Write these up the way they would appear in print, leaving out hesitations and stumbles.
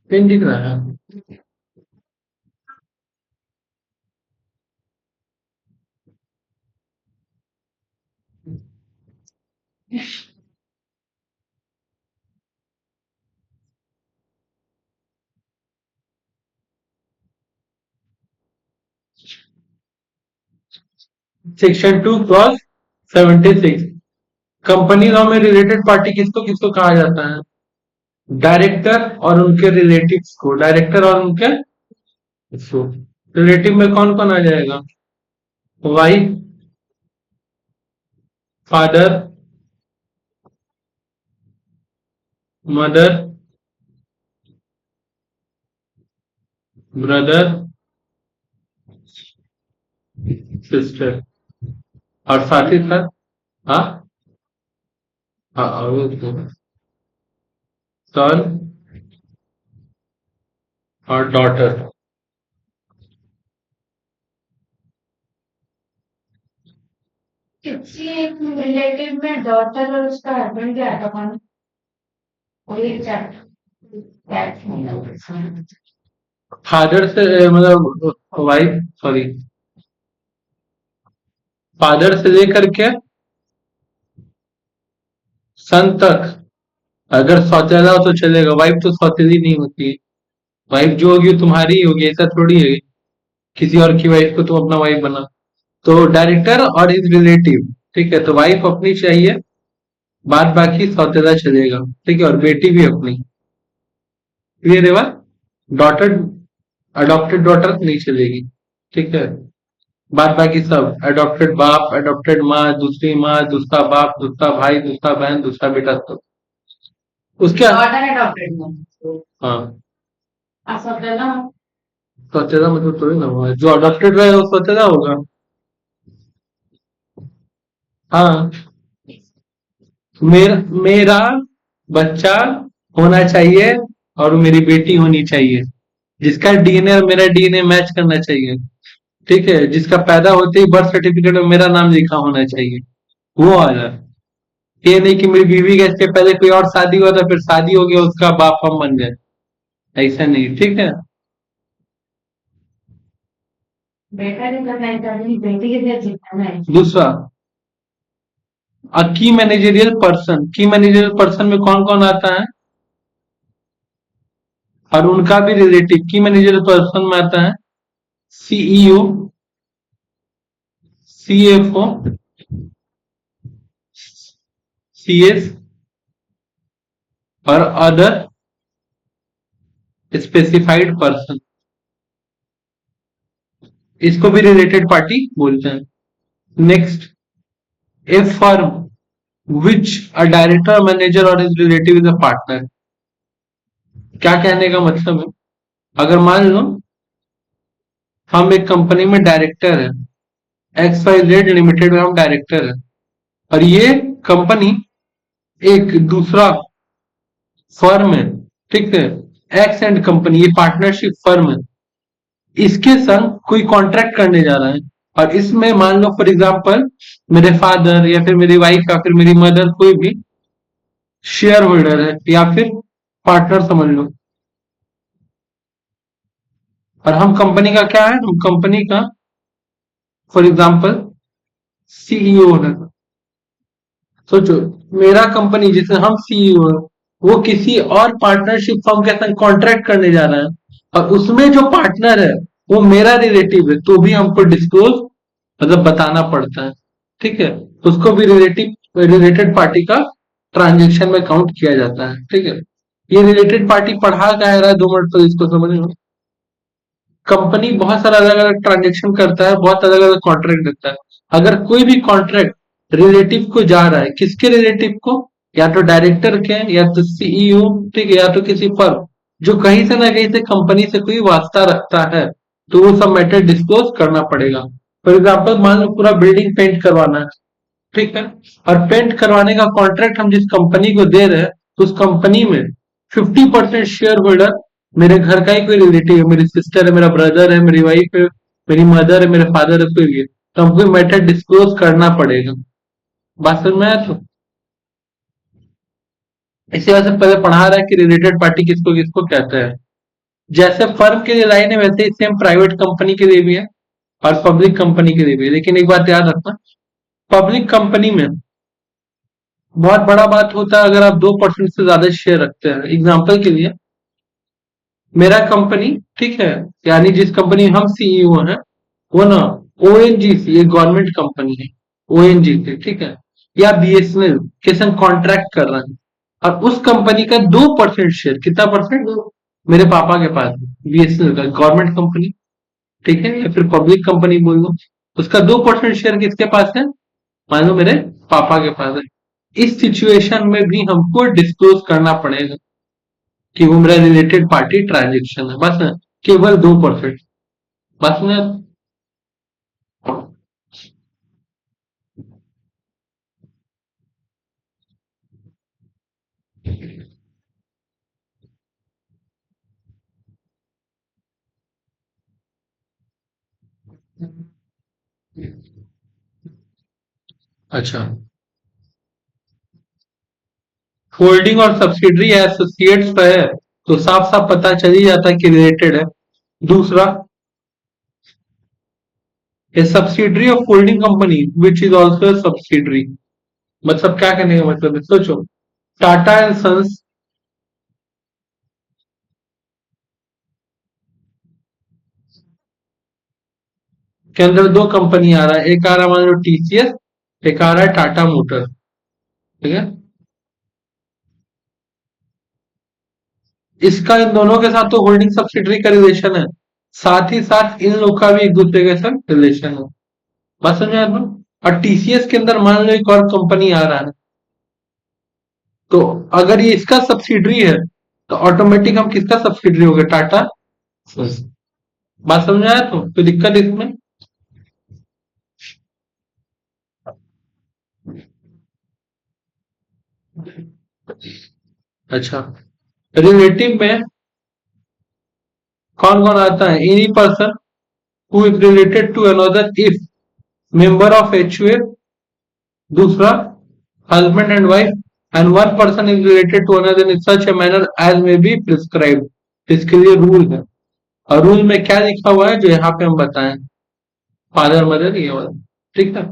Pin दिख रहा है। सेक्शन 2 क्रॉस 76 कंपनी लॉ में रिलेटेड पार्टी किसको किसको कहा जाता है? डायरेक्टर और उनके रिलेटिव्स को। डायरेक्टर और उनके रिलेटिव में कौन कौन आ जाएगा? Wife, father, mother, brother, sister और साथ ही साथ हाँ हाँ सन और डॉटर। किसी एक रिलेटिव में डॉटर और उसका हस्बैंड क्या था कौन? कोई फादर से मतलब वाइफ, सॉरी, फादर से लेकर के सन तक अगर सौतेला हो तो चलेगा। वाइफ तो सौतेली नहीं होती है। वाइफ जो होगी वो तुम्हारी ही होगी, ऐसा थोड़ी है किसी और की वाइफ को तुम अपना वाइफ बना। तो डायरेक्टर और इज रिलेटिव, ठीक है, तो वाइफ अपनी चाहिए, बाद बाकी सौतेला चलेगा, ठीक है, और बेटी भी अपनी। क्लियर है बात? डॉटर, अडॉप्टेड डॉटर नहीं चलेगी, ठीक है। बाद बाकी सब अडॉप्टेड बाप, अडॉप्टेड माँ, दूसरा बाप, दूसरा भाई, दूसरा बहन, दूसरा बेटा, सब उसके। डॉटर अडॉप्टेड में हाँ, सौतेला सौतेला मतलब थोड़ी ना हुआ, जो अडॉप्टेड रहे वो सौतेला होगा। हाँ, मेरा बच्चा होना चाहिए और मेरी बेटी होनी चाहिए, जिसका डीएनए और मेरा डीएनए मैच करना चाहिए, ठीक है, जिसका पैदा होते ही बर्थ सर्टिफिकेट में मेरा नाम लिखा होना चाहिए, वो वाला। ये नहीं कि मेरी बीवी का इसके पहले कोई और शादी हुआ था, फिर शादी हो गया, उसका बाप हम बन गए, ऐसा नहीं, ठीक है। बेटा नहीं करना चाहिए, बेटी के लिए जीतना है। दूसरा, की मैनेजरियल पर्सन। की मैनेजरियल पर्सन में कौन कौन आता है और उनका भी रिलेटिव? की मैनेजरियल पर्सन में आता है सीईओ, सीएफओ, सीएस और अदर स्पेसिफाइड पर्सन, इसको भी रिलेटेड पार्टी बोलते हैं। Next, a firm which a director, manager और his relative is a partner. क्या कहने का मतलब है? अगर मान लो हम एक कंपनी में डायरेक्टर है, एक्स वाई जेड लिमिटेड में हम डायरेक्टर है, और ये कंपनी एक दूसरा फर्म है, ठीक है, एक्स एंड कंपनी, ये पार्टनरशिप फर्म है, इसके संग कोई कॉन्ट्रैक्ट करने जा रहा है, और इसमें मान लो फॉर एग्जांपल मेरे फादर या फिर मेरी वाइफ या फिर मेरी मदर कोई भी शेयर होल्डर है या फिर पार्टनर समझ लो, और हम कंपनी का क्या है? हम कंपनी का फॉर एग्जांपल सीईओ है। सोचो, मेरा कंपनी जिसे हम सीईओ है, वो किसी और पार्टनरशिप फर्म के साथ कॉन्ट्रैक्ट करने जा रहा है, और उसमें जो पार्टनर है वो मेरा रिलेटिव है, तो भी हमको डिस्क्लोज मतलब बताना पड़ता है, ठीक है, उसको भी रिलेटेड पार्टी का ट्रांजेक्शन में काउंट किया जाता है, ठीक है। ये रिलेटेड पार्टी पढ़ा क्या रहा है 2 मिनट तो इसको समझ लो। कंपनी बहुत सारा अलग अलग ट्रांजेक्शन करता है, बहुत अलग अलग कॉन्ट्रैक्ट देता है। अगर कोई भी कॉन्ट्रैक्ट रिलेटिव को जा रहा है, किसके रिलेटिव को? या तो डायरेक्टर के, या तो सीईओ, ठीक है, या तो किसी फर्म जो कहीं से ना कहीं से कंपनी से कोई वास्ता रखता है, तो वो सब मैटर डिस्क्लोज करना पड़ेगा। फॉर एग्जाम्पल मान लो पूरा बिल्डिंग पेंट करवाना है, ठीक है, और पेंट करवाने का कॉन्ट्रैक्ट हम जिस कंपनी को दे रहे हैं, उस कंपनी में 50% शेयर होल्डर मेरे घर का ही कोई रिलेटिव है, मेरी सिस्टर है, मेरा ब्रदर है, मेरी वाइफ है, मेरी मदर है, मेरे फादर है, कोई भी है, तो हमको मैटर डिस्क्लोज करना पड़ेगा। बात समझ में आया? तो इसी वजह से पहले पढ़ा रहा है कि रिलेटेड पार्टी किसको किसको कहते हैं। जैसे फर्म के लिए लाइन है वैसे ही सेम प्राइवेट कंपनी के लिए भी है और पब्लिक कंपनी के लिए भी है। लेकिन एक बात याद रखना, पब्लिक कंपनी में बहुत बड़ा बात होता है अगर आप 2% से ज्यादा शेयर रखते हैं। एग्जाम्पल के लिए मेरा कंपनी, ठीक है, यानी जिस कंपनी में हम सीईओ हैं, वो ना ओएनजीसी, एक गवर्नमेंट कंपनी है, ओएनजीसी, ठीक है, या बीएसएनएल के संग कॉन्ट्रैक्ट कर रहे हैं, और उस कंपनी का 2% शेयर, कितना परसेंट, मेरे पापा के पास है, बीएसएनएल का, गवर्नमेंट कंपनी, ठीक है, या फिर पब्लिक कंपनी बोल लो, उसका 2% शेयर किसके पास है, मान लो मेरे पापा के पास है। इस सिचुएशन में भी हमको डिस्क्लोज करना पड़ेगा कि वो मेरा रिलेटेड पार्टी ट्रांजेक्शन है, बस केवल 2%। बस में अच्छा, होल्डिंग और सब्सिडरी एसोसिएट्स पे है तो साफ साफ पता चल ही जाता है कि रिलेटेड है। दूसरा, a subsidiary of holding company which is also subsidiary, मतलब क्या करने का मतलब है, सोचो, टाटा एंड सन्स के अंदर दो कंपनी आ रहा है, एक आ रहा है मान लो टीसीएस, एक आ रहा है टाटा मोटर, ठीक है, इसका इन दोनों के साथ तो होल्डिंग सब्सिडरी का रिलेशन है, साथ ही साथ इन लोग का भी एक दूसरे के साथ रिलेशन है। बात समझ में आया आपको? और टीसीएस के अंदर मान लो एक और कंपनी आ रहा है, तो अगर ये इसका सब्सिडरी है तो ऑटोमेटिक हम किसका सब्सिडरी हो गए, टाटा सन्स। बात समझ में आया? तो कोई दिक्कत इसमें? अच्छा, रिलेटिव में कौन कौन आता है, any person who is related to another if member of HUA, दूसरा husband and wife, and one person is related to another in such a manner as may be prescribed। इसके लिए रूल है, और रूल में क्या लिखा हुआ है जो यहाँ पे हम बताएं, फादर मदर ये वाला, ठीक है।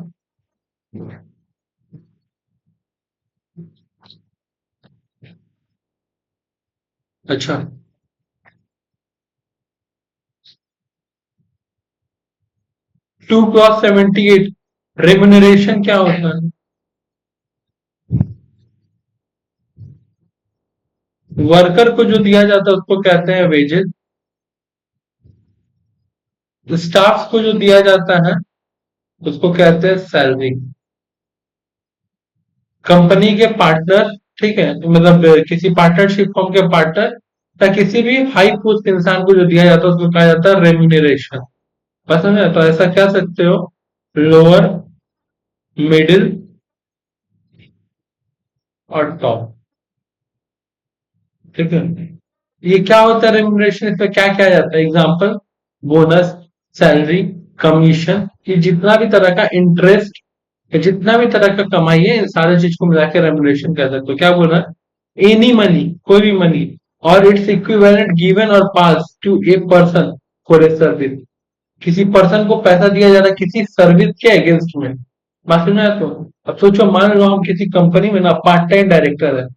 अच्छा, 2 क्रॉस 78, रेम्यूनरेशन क्या होता है, वर्कर को जो दिया जाता है उसको कहते हैं वेजेस, स्टाफ को जो दिया जाता है उसको कहते हैं सैलरी, कंपनी के पार्टनर, ठीक है, मतलब किसी पार्टनरशिप फॉर्म के पार्टनर या किसी भी हाई पोस्ट इंसान को जो दिया जाता है उसको कहा जाता है रेम्यूनरेशन। पसंद है तो ऐसा कह सकते हो, लोअर, मिडिल और टॉप, ठीक है। ये क्या होता है रेम्यूनरेशन, इसमें क्या क्या जाता है, एग्जांपल, बोनस, सैलरी, कमीशन, ये जितना भी तरह का इंटरेस्ट, जितना भी तरह का कमाई है इन सारे चीज को मिला के रेम्यूनरेशन कह सकते हो। क्या बोल रहा है, एनी मनी, कोई भी मनी, और इट्स इक्विवेलेंट गिवन और pass to a person for a service, किसी पर्सन को पैसा दिया जा रहा है किसी सर्विस के अगेंस्ट में। बात सुना है? तो अब सोचो, मान लो हम किसी कंपनी में ना पार्ट टाइम डायरेक्टर है,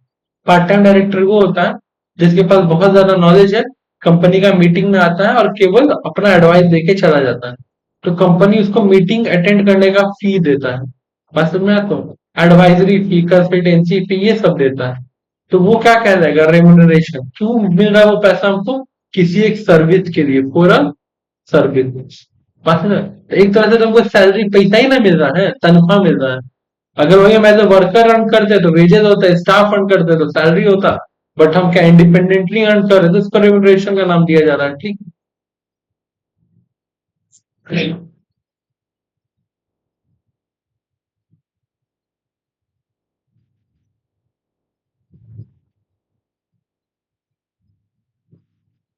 पार्ट टाइम डायरेक्टर वो होता है जिसके पास बहुत ज्यादा नॉलेज है, कंपनी का मीटिंग में आता है और केवल अपना एडवाइस देके चला जाता है, तो कंपनी उसको मीटिंग अटेंड करने का फी देता है। बात समझ में आया? तो एडवाइजरी फी, कंसल्टेंसी फी, ये सब देता है, तो वो क्या कह जाएगा, रेम्यूनरेशन। क्यों मिल रहा है वो पैसा हमको, किसी एक सर्विस के लिए, फॉर अ सर्विस। बात है ना, तो एक तरह से तुमको सैलरी पैसा ही ना मिल रहा है, तनख्वाह मिल रहा है। अगर वही हम एज ए वर्कर अर्न करते तो वेजेस होता है, स्टाफ अर्न करते तो सैलरी होता, बट हम क्या इंडिपेंडेंटली अर्न कर रहे थे, उसको रेम्यूनरेशन का नाम दिया जा रहा है, ठीक है।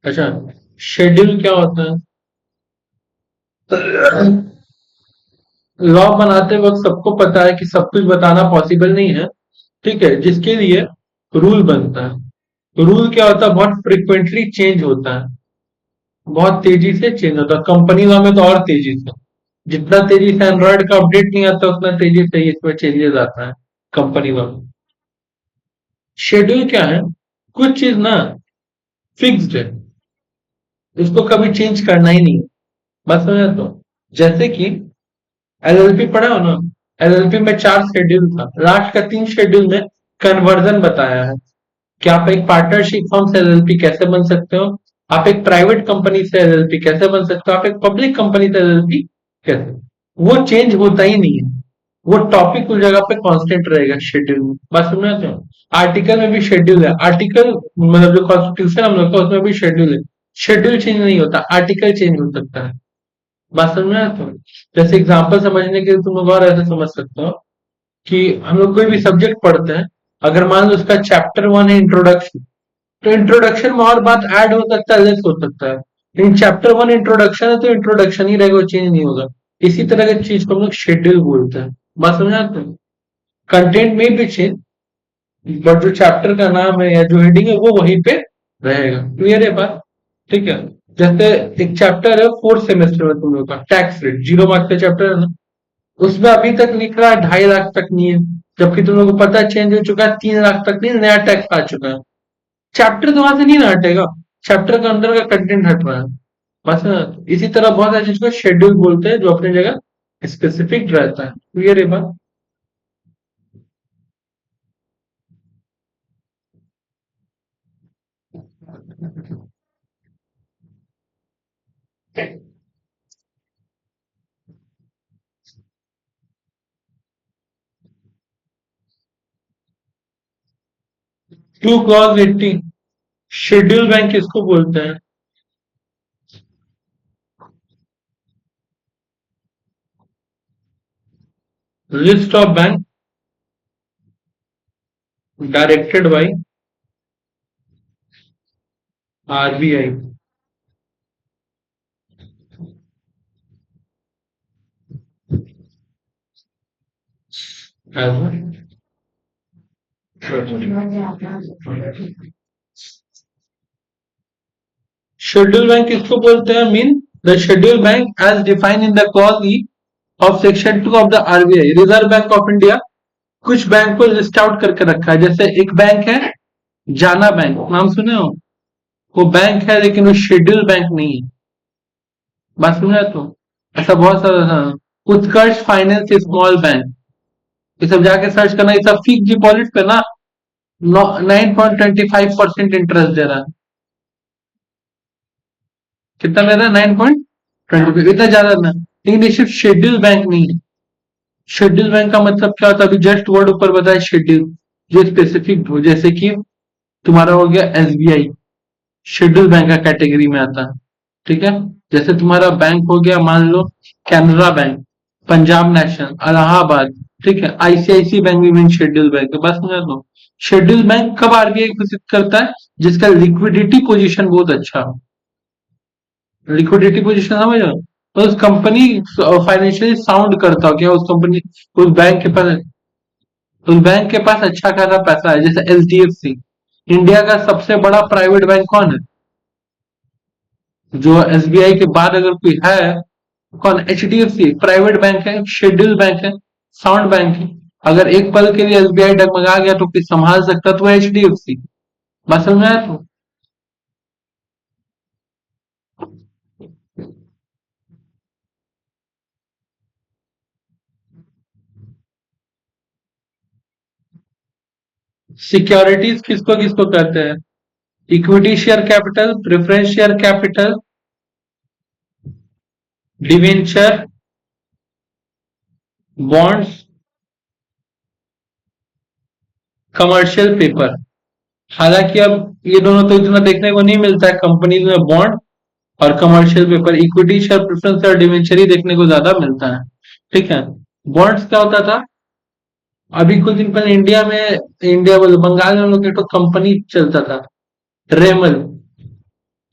अच्छा, शेड्यूल क्या होता है? लॉ बनाते वक्त सबको पता है कि सब कुछ बताना पॉसिबल नहीं है, ठीक है, जिसके लिए रूल बनता है। रूल क्या होता है? बहुत फ्रिक्वेंटली चेंज होता है, बहुत तेजी से चेंज होता है, कंपनी लॉ में तो और तेजी से। जितना तेजी से एंड्रॉइड का अपडेट नहीं आता उतना तेजी से ही इसमें चेंजेस आता है कंपनी लॉ में। शेड्यूल क्या है? कुछ चीज ना फिक्स्ड है, इसको कभी चेंज करना ही नहीं है। बस समझ तो, जैसे कि एलएलपी पढ़ा हो ना, एलएलपी में 4 शेड्यूल था, लास्ट का 3 शेड्यूल में कन्वर्जन बताया है कि आप एक पार्टनरशिप फर्म से एलएलपी कैसे बन सकते हो, आप एक प्राइवेट कंपनी से एलएलपी कैसे बन सकते हो, आप एक पब्लिक कंपनी से एलएलपी कैसे। वो चेंज होता ही नहीं है, वो टॉपिक उस जगह पे कांस्टेंट रहेगा शेड्यूल में। बात समझ रहे हो? आर्टिकल में भी शेड्यूल है, आर्टिकल मतलब जो कॉन्स्टिट्यूशन हम लोग का उसमें भी शेड्यूल है। शेड्यूल चेंज नहीं होता, आर्टिकल चेंज हो सकता है। बात समझ में आता है? जैसे एग्जांपल समझने के लिए तुम लोग और ऐसे समझ सकते हो कि हम लोग कोई भी सब्जेक्ट पढ़ते हैं, अगर मान लो उसका चैप्टर 1 है इंट्रोडक्शन, तो इंट्रोडक्शन में और बात ऐड हो सकता है, लेस हो सकता है, लेकिन चैप्टर 1 इंट्रोडक्शन है तो इंट्रोडक्शन ही रहेगा, वो चेंज नहीं होगा। इसी तरह की चीज को हम लोग शेड्यूल बोलते हैं। बात समझ आते हैं? कंटेंट में भी चेंज, बट जो चैप्टर का नाम है या जो हेडिंग है वो वहीं पे रहेगा। क्लियर है बात? ठीक है। जैसे एक चैप्टर है फोर्थ सेमेस्टर में तुम लोग का टैक्स रेट, 0 मार्क्स का चैप्टर है ना, उसमें अभी तक लिख रहा है 2.5 लाख तक नहीं है, जबकि तुम लोग को पता है चेंज हो चुका है, 3 लाख तक नहीं, नया टैक्स आ चुका है। चैप्टर तो वहां से नहीं ना हटेगा, चैप्टर का अंदर का कंटेंट हट रहा है। बस ना, इसी तरह बहुत सारी चीज को शेड्यूल बोलते हैं जो अपनी जगह स्पेसिफिक रहता है। क्लियर है बात? टू क्लॉज 18, शेड्यूल बैंक किसको बोलते हैं? List of bank directed by RBI. Schedule bank किसको बोलते हैं? Mean the schedule bank as defined in the clause E of section 2 of the RBI. Reserve Bank of India कुछ bank को list out करके रखा है, जैसे एक बैंक है जाना बैंक, नाम सुने हो? वो बैंक है लेकिन वो शेड्यूल बैंक नहीं है। बात सुन रहे तो, ऐसा बहुत सारा था। उत्कर्ष फाइनेंस स्मॉल बैंक, ये सब जाके सर्च करना, ये सब फिक्स डिपॉजिट पे ना 9.25% इंटरेस्ट दे रहा है। कितना दे रहा है? 9.25, इतना ज्यादा ना, लेकिन ये सिर्फ शेड्यूल बैंक नहीं है। शेड्यूल बैंक का मतलब क्या होता है? अभी जस्ट वर्ड ऊपर बताया शेड्यूल, जो स्पेसिफिक हो, जैसे कि तुम्हारा हो गया एसबीआई, शेड्यूल बैंक का कैटेगरी में आता है। ठीक है। जैसे तुम्हारा बैंक हो गया मान लो कैनरा बैंक, पंजाब नेशनल, इलाहाबाद, ठीक है, आईसीआईसी बैंक भी मीन शेड्यूल बैंक है। बस समझ लो, शेड्यूल बैंक कब आरबीआई घोषित करता है? जिसका लिक्विडिटी पोजीशन बहुत अच्छा हो। लिक्विडिटी पोजीशन समझ लो, तो उस कंपनी फाइनेंशियली साउंड करता हो, क्या उस कंपनी, उस बैंक के पास, अच्छा खासा पैसा है। जैसे एचडीएफसी, इंडिया का सबसे बड़ा प्राइवेट बैंक कौन है? जो एसबीआई के बाद अगर कोई है, कौन? एचडीएफसी प्राइवेट बैंक है, शेड्यूल बैंक है, साउंड बैंक है। अगर एक पल के लिए एसबीआई डगमगा गया तो कोई संभाल सकता तो एचडीएफसी। बस समझ में आया? तो सिक्योरिटीज किसको किसको कहते हैं? Equity share capital, preference share capital, debenture, bonds, commercial paper. हालांकि अब ये दोनों तो इतना देखने को नहीं मिलता है कंपनीज में, बॉन्ड और commercial paper. Equity share, preference और डिवेंचर ही देखने को ज्यादा मिलता है। ठीक है। बॉन्ड्स क्या होता था? अभी कुछ दिन पहले इंडिया में, इंडिया बोले बंगाल में हम लोग एक तो कंपनी चलता था, रेमल,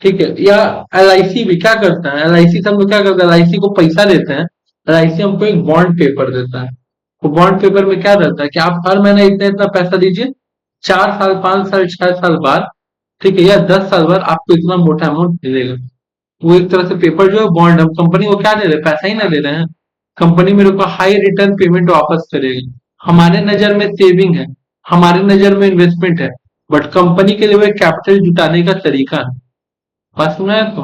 ठीक है। या LIC भी क्या करता है, LIC से हम लोग क्या करते हैं, LIC को पैसा देते हैं, LIC हमको एक बॉन्ड पेपर देता है। वो बॉन्ड पेपर में क्या रहता है कि आप हर महीने इतना इतना पैसा दीजिए, 4 साल 5 साल 6 साल बाद, ठीक है, या 10 साल बाद आपको इतना मोटा अमाउंट मिलेगा। वो एक तरह से पेपर जो है बॉन्ड, हम कंपनी को क्या दे रहे हैं, पैसा ही ना दे रहे हैं। कंपनी मेरे को हाई रिटर्न पेमेंट वापस करेगी। हमारे नजर में सेविंग है, हमारे नजर में इन्वेस्टमेंट है, बट कंपनी के लिए वो कैपिटल जुटाने का तरीका है। बात सुना है तो।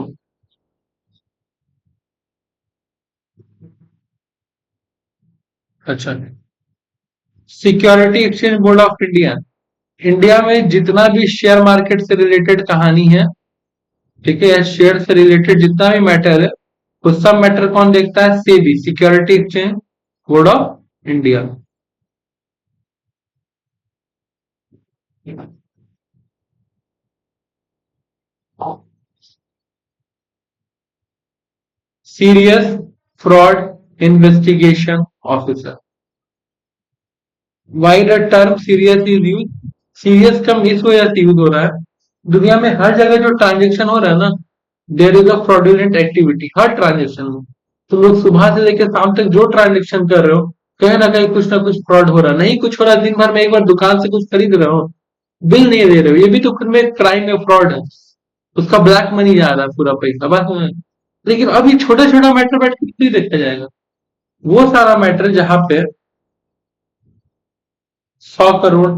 अच्छा, security exchange board of India, India में जितना भी शेयर मार्केट से रिलेटेड कहानी है, ठीक है, शेयर से रिलेटेड जितना भी मैटर है, वो सब मैटर कौन देखता है, SEBI, security exchange board of India. Serious fraud investigation officer. Why the term serious is use, serious कम इस वजह से यूज हो रहा है, दुनिया में हर जगह जो ट्रांजेक्शन हो रहा है ना, there is a fraudulent activity her transaction में। तुम लोग सुबह से लेकर शाम तक जो ट्रांजेक्शन कर रहे हो, कहीं ना कुछ फ्रॉड हो रहा है, नहीं कुछ हो रहा है, दिन भर में एक बार दुकान से कुछ खरीद रहे हो, बिल नहीं दे रहे हो, ये भी तो खुद में क्राइम है, फ्रॉड है, उसका ब्लैक मनी जा रहा है पूरा पैसा बस में। लेकिन अभी छोटा छोटा मैटर बैठ के नहीं देखा जाएगा, वो सारा मैटर जहां पे 100 करोड़,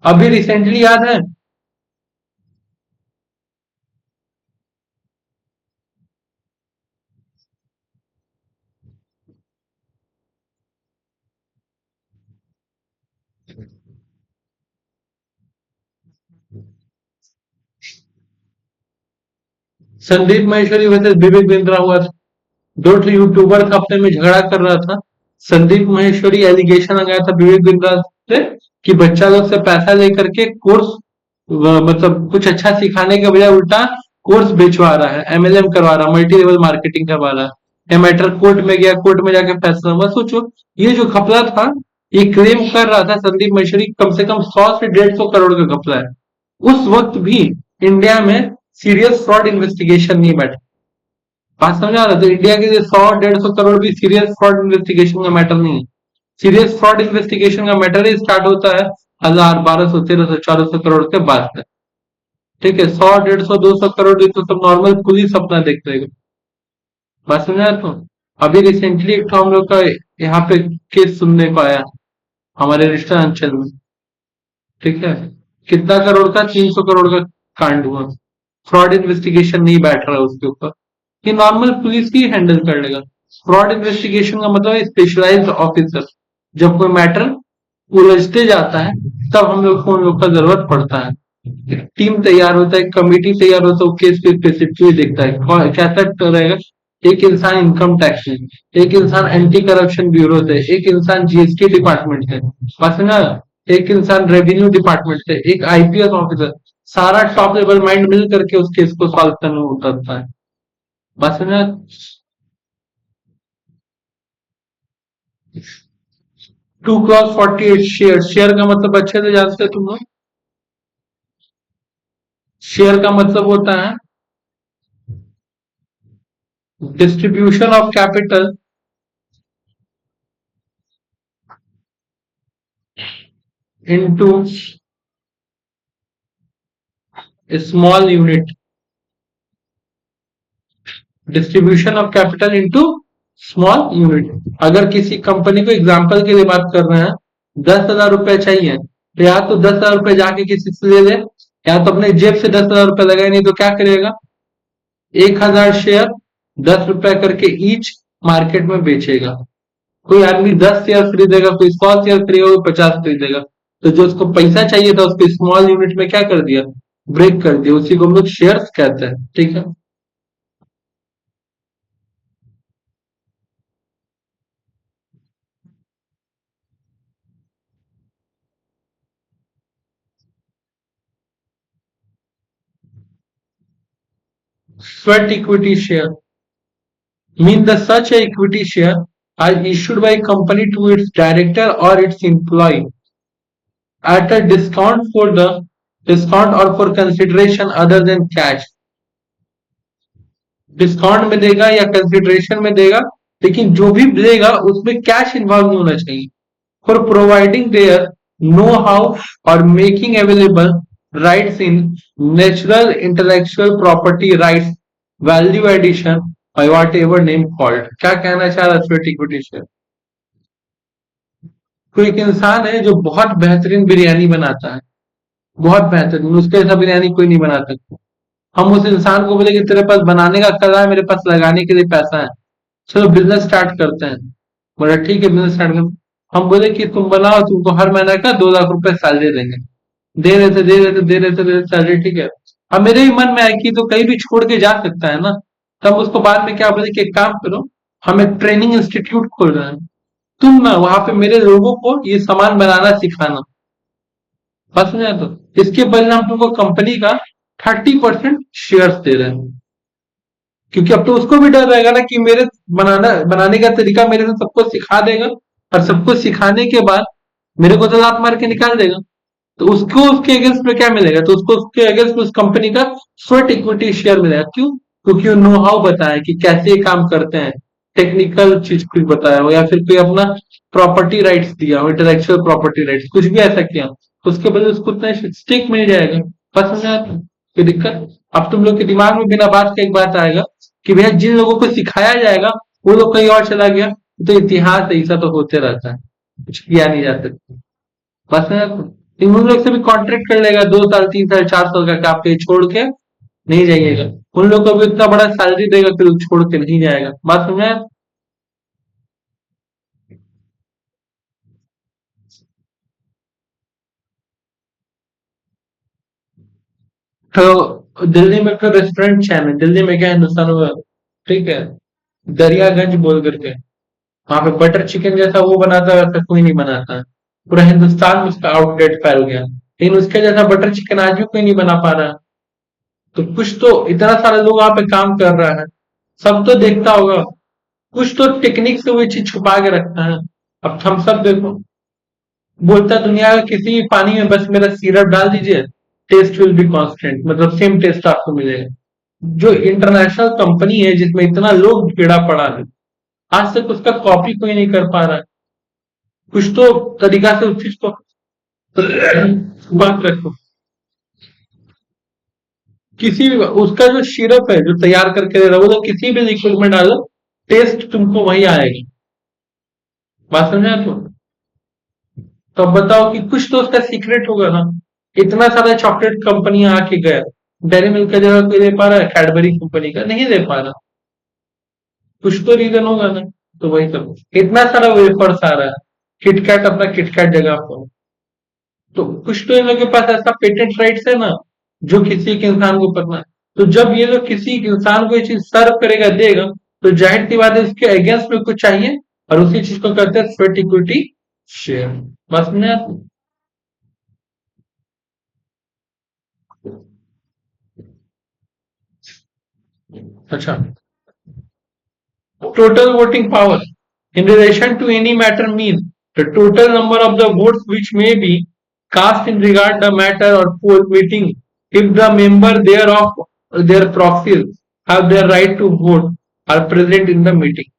अभी रिसेंटली याद है, संदीप महेश्वरी वर्सेस विवेक बिंद्रा हुआ था। दो यूट्यूबर अपने में झगड़ा कर रहा था, संदीप महेश्वरी एलिगेशन लगाया था विवेक बिंद्रा से कि बच्चा लोग से पैसा लेकर के कोर्स, मतलब कुछ अच्छा सिखाने के बजाय उल्टा कोर्स बेचवा रहा है, MLM करवा रहा है, मल्टी लेवल मार्केटिंग करवा रहा है। ये मैटर कोर्ट में गया, कोर्ट में जाके फैसला हुआ। सोचो, ये जो घपला था, ये क्लेम कर रहा था संदीप महेश्वरी कम से कम 100 से 150 करोड़ का घपला है। उस वक्त भी इंडिया में सीरियस फ्रॉड इन्वेस्टिगेशन नहीं बैठा। बात समझ आ रहा है? तो इंडिया के लिए 100 150 करोड़ भी सीरियस फ्रॉड इन्वेस्टिगेशन का मैटर नहीं है। सीरियस फ्रॉड इन्वेस्टिगेशन का मैटर ही स्टार्ट होता है 1000 1200 1300 1400 करोड़ के बाद से। ठीक है, 100 150 200 करोड़ ये तो सब नॉर्मल पुलिस अपना देख लेगा। बात समझ आ रहा है? तो अभी रिसेंटली एक तो हम लोग का यहाँ पे केस सुनने को आया हमारे रिश्ता अंचल में, ठीक है, कितना करोड़ का, 300 करोड़ का कांड हुआ। फ्रॉड इन्वेस्टिगेशन नहीं बैठ रहा उसके ऊपर, ये नॉर्मल पुलिस ही हैंडल कर लेगा। फ्रॉड इन्वेस्टिगेशन का मतलब स्पेशलाइज्ड ऑफिसर, जब कोई मैटर उलझते जाता है तब हम लोग को उन लोग का जरूरत पड़ता है। टीम तैयार होता है, कमेटी तैयार होता है, वो केस पे स्पेसिफिकली देखता है कैसा रहेगा। एक इंसान इनकम टैक्स है, एक इंसान एंटी करप्शन ब्यूरो से, एक इंसान GST डिपार्टमेंट है, बस ना, एक इंसान रेवेन्यू डिपार्टमेंट से, एक IPS ऑफिसर, सारा टॉप लेवल माइंड मिल करके उस केस को सॉल्व करने में उतरता है। बस ना, 2 क्रॉस 48 शेयर, शेयर का मतलब अच्छे से जानते हो तुम लोग। शेयर का मतलब होता है distribution of capital into small unit, distribution of capital into small unit. अगर किसी कंपनी को एग्जांपल के लिए बात कर रहे हैं, 10,000 रुपए चाहिए, तो या तो 10,000 रुपए जाके किसी से ले ले, या तो अपने जेब से 10,000 रुपए लगाए, नहीं तो क्या करेगा, 1,000 शेयर 10 रुपए करके ईच मार्केट में बेचेगा। कोई आदमी 10 शेयर खरीदेगा, कोई 100 शेयर खरीदेगा, कोई 50 खरीदेगा। तो जो उसको पैसा चाहिए था उसको स्मॉल यूनिट में क्या कर दिया, ब्रेक कर दिया, उसी को हम लोग शेयर्स कहते हैं। ठीक है, sweat equity share mean the such a equity share are issued by a company to its director or its employee at a discount or for consideration other than cash. Discount में देगा या consideration में देगा, लेकिन जो भी देगा उसमें कैश इन्वॉल्व नहीं होना चाहिए। For providing their know how और making available rights in natural intellectual property rights value addition और वॉट एवर नेम कॉल्ड। क्या कहना चाह रहा स्वेट इक्विटी शेयर? कोई एक इंसान है जो बहुत बेहतरीन बिरयानी बनाता है, बहुत बेहतरीन, उसके जैसा बिरयानी कोई नहीं बना सकता। हम उस इंसान को बोले कि तेरे पास बनाने का कला है, मेरे पास लगाने के लिए पैसा है, चलो बिजनेस स्टार्ट करते हैं। बोला ठीक है बिजनेस स्टार्ट करते। हम बोले कि तुम बनाओ, तुमको हर महीने का 2 लाख रुपए सैलरी देंगे। दे रहे थे सैलरी, ठीक है। अब मेरे भी मन में आया कि तो कहीं भी छोड़ के जा सकता है ना। तब उसको बाद में क्या बोले कि एक काम करो, हम एक ट्रेनिंग इंस्टीट्यूट खोल रहे हैं, तुम ना वहां पे मेरे लोगों को ये सामान बनाना सिखाना। बात समझ आया? तो इसके बदले हम तुमको कंपनी का 30% शेयर दे रहे हैं, क्योंकि अब तो उसको भी डर रहेगा ना कि मेरे बनाने का तरीका मेरे से सबको सिखा देगा, और सबको सिखाने के बाद मेरे को तो लात मार के निकाल देगा। तो उसको उसके अगेंस्ट में क्या मिलेगा? तो उसको उसके अगेंस्ट में उस कंपनी का स्वेट इक्विटी शेयर मिलेगा। क्यों? क्योंकि वो नो हाउ बताया कि कैसे ये काम करते हैं, टेक्निकल चीज कुछ बताया हो, या फिर कोई अपना प्रॉपर्टी राइट्स दिया हो, इंटेलेक्चुअल प्रॉपर्टी राइट्स कुछ भी ऐसा किया, उसके बदले उसको उतना स्टेक मिल जाएगा। बस समझ आता है? कोई दिक्कत? अब तुम लोग के दिमाग में बिना बात का एक बात आएगा कि भैया जिन लोगों को सिखाया जाएगा वो लोग कहीं और चला गया। तो इतिहास ऐसा तो होते रहता है, कुछ किया नहीं जा सकता। बस है तो उन लोग से भी कॉन्ट्रैक्ट कर लेगा 2 साल 3 साल 4 साल का कि आप कहीं छोड़ के नहीं जाइएगा। उन लोग को भी उतना बड़ा सैलरी देगा कि लोग छोड़ के नहीं जाएगा। बात समझ आया? तो दिल्ली में तो रेस्टोरेंट चैन है, दिल्ली में क्या हिंदुस्तान में, ठीक है, दरियागंज बोल करके, वहां पे बटर चिकन जैसा वो बनाता है वैसा कोई नहीं बनाता है। पूरा हिंदुस्तान में उसका आउटलेट फैल गया, लेकिन उसके जैसा बटर चिकन आज भी कोई नहीं बना पा रहा है। तो कुछ तो इतना सारे लोग वहां पे काम कर रहा है, सब तो देखता होगा, कुछ तो टेक्निक से वो चीज छुपा के रखता है। अब हम सब देखो, बोलता है दुनिया का किसी भी पानी में बस मेरा सिरप डाल दीजिए, टेस्ट विल बी कांस्टेंट, मतलब सेम टेस्ट आपको मिलेगा। जो इंटरनेशनल कंपनी है जिसमें इतना लोग कीड़ा पड़ा है, आज तक उसका कॉपी कोई नहीं कर पा रहा है। कुछ तो तरीका से उस चीज को बात रखो। किसी भी उसका जो सिरप है जो तैयार करके दे रहा है, वो तो किसी भी लिक्विड में डालो, टेस्ट तुमको वही आएगा। बात समझे तो? तो अब बताओ कि कुछ तो उसका सीक्रेट होगा ना। इतना सारा चॉकलेट कंपनियां आके गया, डेयरी मिल्क का जगह कोई दे पा रहा है? कैडबरी कंपनी का नहीं दे पा रहा। कुछ तो रीजन होगा ना। तो वही सब, इतना सारा वेफर्स आ रहा है, किटकैट अपना किटकैट जगह पर, तो कुछ तो इन लोगों के पास ऐसा पेटेंट राइट्स है ना, जो किसी एक इंसान को पता है। तो जब ये लोग किसी एक इंसान को ये चीज सर्व करेगा देगा, तो जाहिर सी बात है इसके अगेंस्ट में कुछ चाहिए, और उसी चीज को कहते हैं स्वेट इक्विटी शेयर। बस में अच्छा, total voting power in relation to any matter means the total number of the votes which may be cast in regard the matter or poll meeting, if the member thereof their proxies have their right to vote are present in the meeting.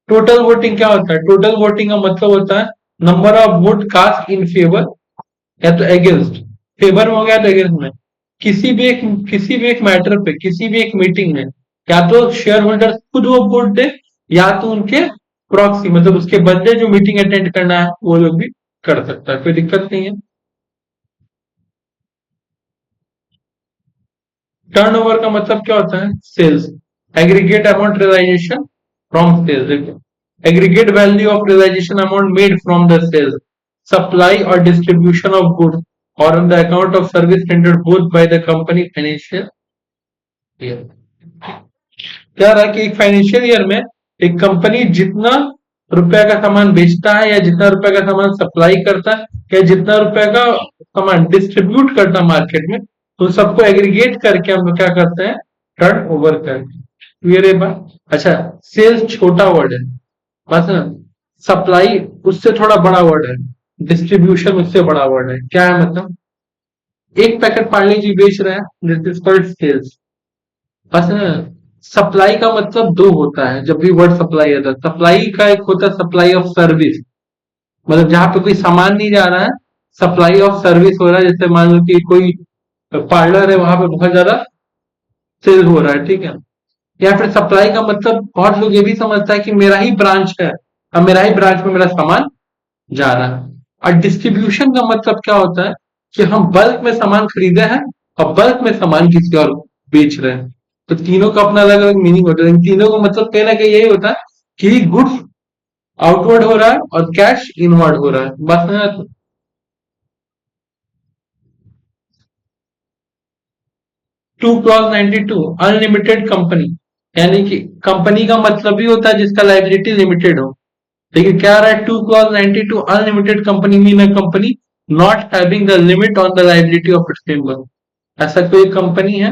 Total voting क्या होता है? Total voting का मतलब होता है number of vote cast in favour या तो against. Favour में हो गया तो अगेंस्ट में। किसी भी एक मैटर पे, किसी भी एक मीटिंग में, या तो शेयर होल्डर खुद वो वोट दे, या तो उनके प्रॉक्सी मतलब उसके बदले जो मीटिंग अटेंड करना है वो लोग भी कर सकता है, कोई दिक्कत नहीं है। टर्नओवर का मतलब क्या होता है? Sales, aggregate amount realisation from sales, aggregate value of realisation amount made from the sales, supply और डिस्ट्रीब्यूशन ऑफ गुड्स और on the account of service rendered both by the company financial year. क्या रहा कि एक financial year में एक company जितना रुपए का सामान बेचता है, या जितना रुपए का सामान सप्लाई करता है, या जितना रुपए का सामान डिस्ट्रीब्यूट करता है मार्केट में, तो सबको एग्रीगेट करके हम लोग क्या करते हैं? टर्न ओवर करते हैं। क्लियर है बात? अच्छा, सेल्स छोटा वर्ड है, बस ना। सप्लाई उससे थोड़ा बड़ा वर्ड है, डिस्ट्रीब्यूशन उससे बड़ा वर्ड है। क्या है मतलब? एक पैकेट पार्ले जी बेच रहे हैं, दिस इज कॉल्ड सेल्स, बस ना। सप्लाई का मतलब दो होता है जब भी वर्ड सप्लाई आता है। सप्लाई का एक होता है सप्लाई ऑफ सर्विस, मतलब जहां पे कोई सामान नहीं जा रहा है, सप्लाई ऑफ सर्विस हो रहा है। जैसे मान लो कि कोई पार्लर है, वहां पे बहुत ज्यादा सेल हो रहा है, ठीक है। या फिर सप्लाई का मतलब बहुत लोग ये भी समझता है कि मेरा ही ब्रांच है, अब मेरा ही ब्रांच में मेरा सामान जा रहा है। और डिस्ट्रीब्यूशन का मतलब क्या होता है कि हम बल्क में सामान खरीदे हैं और बल्क में सामान किसी और को बेच रहे हैं। तो तीनों का अपना अलग अलग मीनिंग होता है। इन तीनों का मतलब कहीं ना कहीं यही होता है कि गुड्स आउटवर्ड हो रहा है और कैश इनवर्ड हो रहा है। बस है ना? 2 clause 92 अनलिमिटेड कंपनी, यानी कि कंपनी का मतलब ही होता है जिसका लाइबिलिटी लिमिटेड हो। देखिए क्या आ रहा है, 2 clause 92 unlimited company mean a company not having the limit on the liability of its member. ऐसा कोई कंपनी है,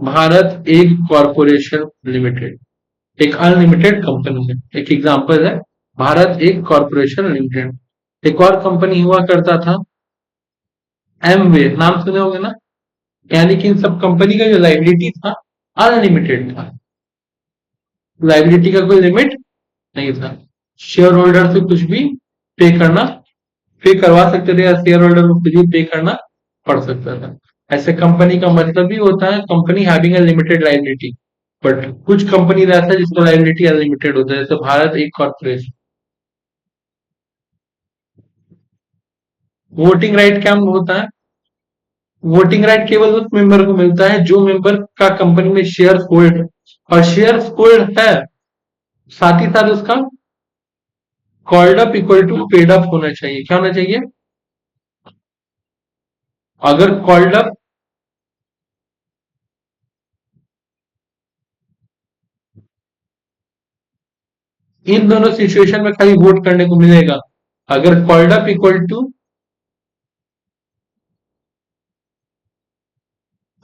भारत एग कॉरपोरेशन लिमिटेड एक अनलिमिटेड कंपनी है। एक एग्जांपल है भारत एग कॉरपोरेशन लिमिटेड। एक और कंपनी हुआ करता था एमवे, नाम सुने होंगे ना। यानी कि इन सब कंपनी का जो लाइबिलिटी था अनलिमिटेड था, लाइबिलिटी का कोई लिमिट नहीं था। शेयर होल्डर से कुछ भी पे करना, पे करवा सकते थे, या शेयर होल्डर को कुछ भी पे करना पड़ सकता था। ऐसे कंपनी का मतलब भी होता है company having a limited liability. But कुछ कंपनी रहता है जिसका लाइबिलिटी अनलिमिटेड होता है, जैसे भारत एक कॉर्पोरेशन। वोटिंग राइट क्या होता है, वोटिंग राइट केवल उस मेंबर को मिलता है जो मेंबर का कंपनी में शेयर होल्ड है, और शेयर होल्ड है साथ ही साथ उसका called up equal to paid up होना चाहिए। क्या होना चाहिए, अगर कॉल्ड अप, इन दोनों सिचुएशन में खाली वोट करने को मिलेगा। अगर कॉल्ड अप इक्वल टू,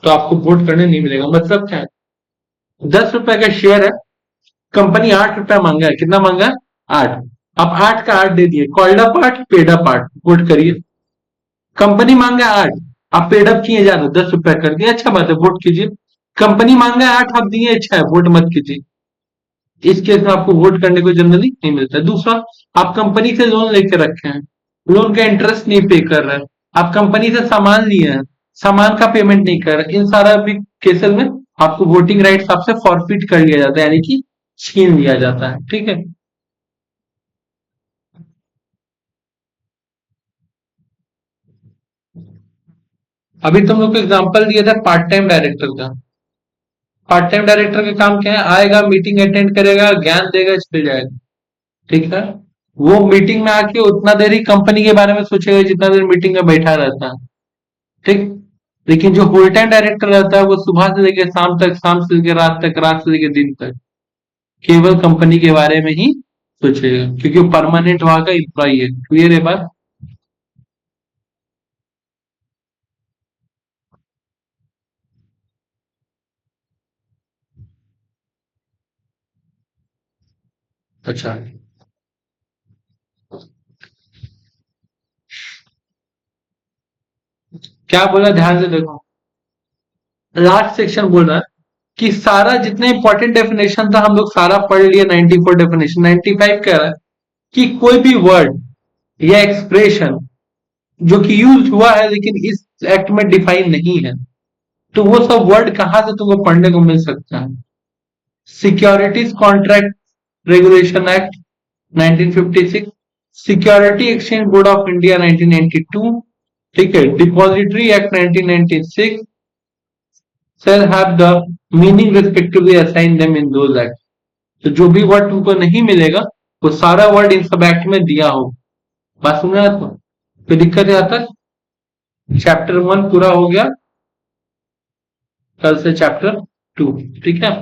तो आपको वोट करने नहीं मिलेगा। मतलब क्या है, 10 रुपए का शेयर है, कंपनी 8 रुपया मांगा है, कितना मांगा है, 8। आप 8 का 8 दे दिए, called up 8 paid up 8, vote करिए। कंपनी मांगा 8, आप पेड अप किए जा रहे हो, 10 रुपया कर दिए, अच्छा बात है, वोट कीजिए। कंपनी मांगा 8, आप दिए, अच्छा है, वोट मत कीजिए। इस केस में आपको वोट करने को जनरली नहीं मिलता है। दूसरा, आप कंपनी से लोन लेके रखे हैं, लोन का इंटरेस्ट नहीं पे कर रहे हैं। आप कंपनी से सामान लिए हैं, सामान का पेमेंट नहीं कर रहे, इन सारा भी केसेस में आपको वोटिंग राइट्स आपसे फॉरफिट कर लिया जाता है, यानी कि छीन लिया जाता है, ठीक है। अभी तुम लोग को एग्जांपल दिया था पार्ट टाइम डायरेक्टर का। पार्ट टाइम डायरेक्टर का काम क्या है, आएगा, मीटिंग अटेंड करेगा, ज्ञान देगा, चले जाएगा, ठीक है। वो मीटिंग में आके उतना देर ही कंपनी के बारे में सोचेगा जितना देर मीटिंग में बैठा रहता है, ठीक। लेकिन जो फुल टाइम डायरेक्टर रहता है वो सुबह से लेकर शाम तक, शाम से लेकर रात तक, रात से लेकर दिन तक केवल कंपनी के बारे में ही सोचेगा, क्योंकि वो परमानेंट वहां का एम्प्लॉई है। क्लियर है बात। अच्छा, क्या बोला, ध्यान से देखो। लास्ट सेक्शन बोल रहा है कि सारा जितना इंपॉर्टेंट डेफिनेशन था हम लोग सारा पढ़ लिए। 94 डेफिनेशन, 95 कह रहा है कि कोई भी वर्ड या एक्सप्रेशन जो कि यूज हुआ है लेकिन इस एक्ट में डिफाइन नहीं है, तो वो सब वर्ड कहां से तुमको पढ़ने को मिल सकता है। Securities contract regulation act 1956, security exchange board of India 1992, ठीक है, depository act 1996 shall have the meaning respectively assigned them in those acts। तो जो भी वर्ड तुमको नहीं मिलेगा वो सारा वर्ड इन सब एक्ट में दिया हो। बात सुन रहे हो, कोई दिक्कत है यहाँ तक। चैप्टर 1 पूरा हो गया, कल से चैप्टर 2, ठीक है।